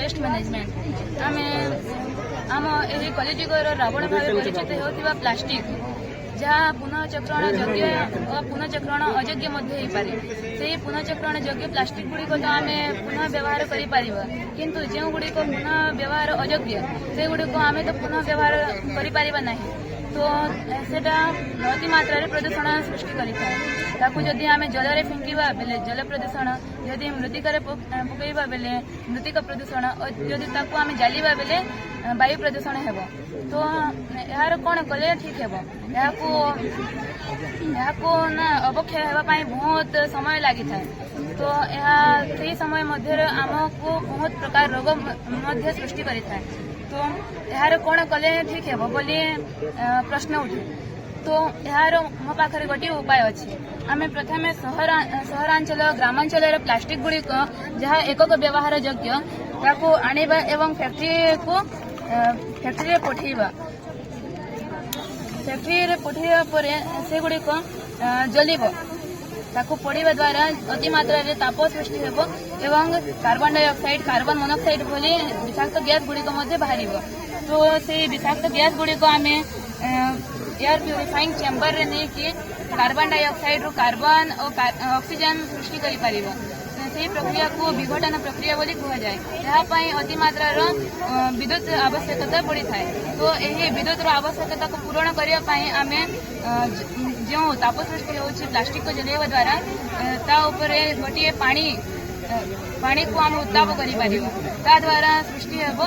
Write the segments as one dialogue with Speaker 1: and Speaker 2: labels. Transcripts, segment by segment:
Speaker 1: Waste management आम आम यही कलिजुगर रावण भाव परिचित होता प्लास्टिक जहाँ पुनःचक्रण योग्य और पुनःचक्रण अयोग्य से पुनःचक्रण योग्य प्लास्टिक गुड़िक तो आम पुनः व्यवहार किंतु जो गुड़िक पुनः व्यवहार अयोग्य से गुड़िक आम तो पुनः व्यवहार करें तो सेटा बहुत मात्रा प्रदूषण सृष्टि करें जदि आम जल में फिंगा बेले जल प्रदूषण जदि मृत्तिकार पकईवा बेले मृत्तिका प्रदूषण और जदि आम जालिबा बेले वायु प्रदूषण हेब तो यार कौन कले ठीक है ना अवक्षय होगापाई बहुत समय लगी था तो यह समय मध्य आमको बहुत प्रकार रोग मध्य सृष्टि करें तो यार कौन कले ठीक है बोली प्रश्न उठे तो यार मो पाखे गोटे उपाय अच्छे आम प्रथम सहरांचल ग्रामांचल प्लास्टिक गुड़िक जहाँ एकक व्यवहार योग्य ताको आनिबा एवं फैक्ट्री पठेबा फैक्ट्री पठेबा परे से गुड़िक जलिब ताको पड़वा द्वारा अति मात्रा ताप सृष्टि हेब एवं कार्बन डाइऑक्साइड कार्बन मोनोक्साइड भली विषाक्त गैस गुड़िक बाहर तो से विषाक्त गैस गुड़िक आम एयर प्यूरिफाइंग चेम्बर रे नहीं कि कार्बन डाइऑक्साइड रु कार्बन और ऑक्सीजन सृष्टि करि परिबो से प्रक्रिया को विघटन प्रक्रिया बोली कह जाए यहाँ अति मात्रा विद्युत आवश्यकता पड़ी था तो यही विद्युत आवश्यकता को पूरण करने आम जो ताप सृष्टि होची प्लास्टिक को जलाइबा द्वारा ता उपरे गोटे पानी को आम उत्ताप कर द्वारा सृष्टि हेब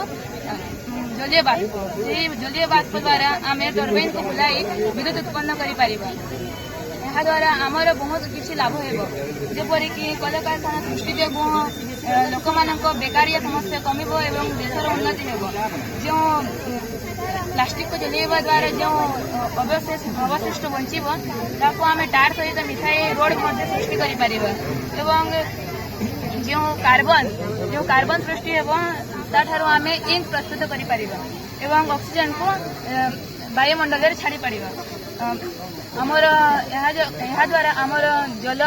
Speaker 1: जलीय बाष्प से जलीय बाष्प द्वारा आम टर्बाइन को बुलाई विद्युत उत्पन्न कर द्वारा आमर बहुत किसी लाभ होपरिक कलकारखाना सृष्टि जो लोक मान बेकारिया समस्या कमिब एवं देशर उन्नति हो जो प्लास्टिक को जलाइबा द्वारा जो अवशिष्ट बंचब ताको आम टार सहित मिसाई रोड सृष्टि कर जो कार्बन सृष्टि हो आम इंक प्रस्तुत कर ऑक्सीजन को वायुमंडल छाड़ी पार आमर यह द्वारा आमर जल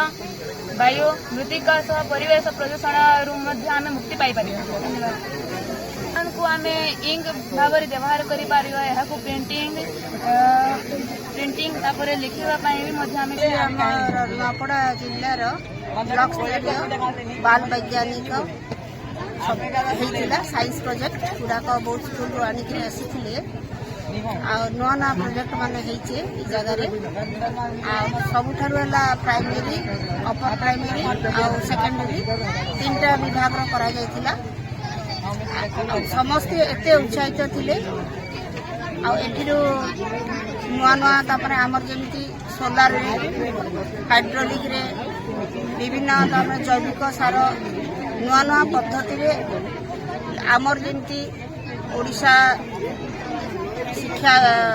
Speaker 1: वायु मृत्तिका सह परिवेश प्रदूषण आम मुक्ति पाई धन्यवाद को आम इंक भाव व्यवहार कर प्रिंटिंग लिखा
Speaker 2: नपड़ा जिलार ब्लॉक स्तरीय बाल वैज्ञानिक साइंस प्रोजेक्ट गुड़ाक बहुत स्कूल आनिक आसी नुआ नुआ प्रोजेक्ट मान जगार सबुठार प्राइमरी अपर प्राइमरी आउ सेकेंडरी 3टा विभाग करा समस्ते एत उत्साहित थे नुआ नुआ आमर जमी सोलार हाइड्रोलिक रे विभिन्न जैविक सार नुआ नुआ पद्धति आमर जमी ओडिशा शिक्षा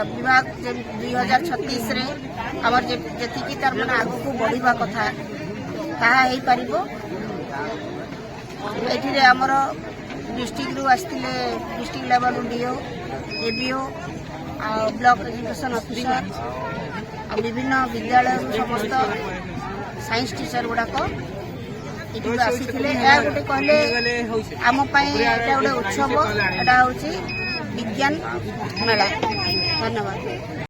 Speaker 2: विभाग 2036 रे आमर जी तार मैंने आग को बढ़ा कथा ताहा हो पार ये आमर डिस्ट्रिक्ट रु आसते district level DO ABO block education officer विभिन्न विद्यालय समस्त साइंस टीचर गुड़ाक आसी गोटे कहले आम गोटे उत्सव एटा हूँ विज्ञान मेला धन्यवाद।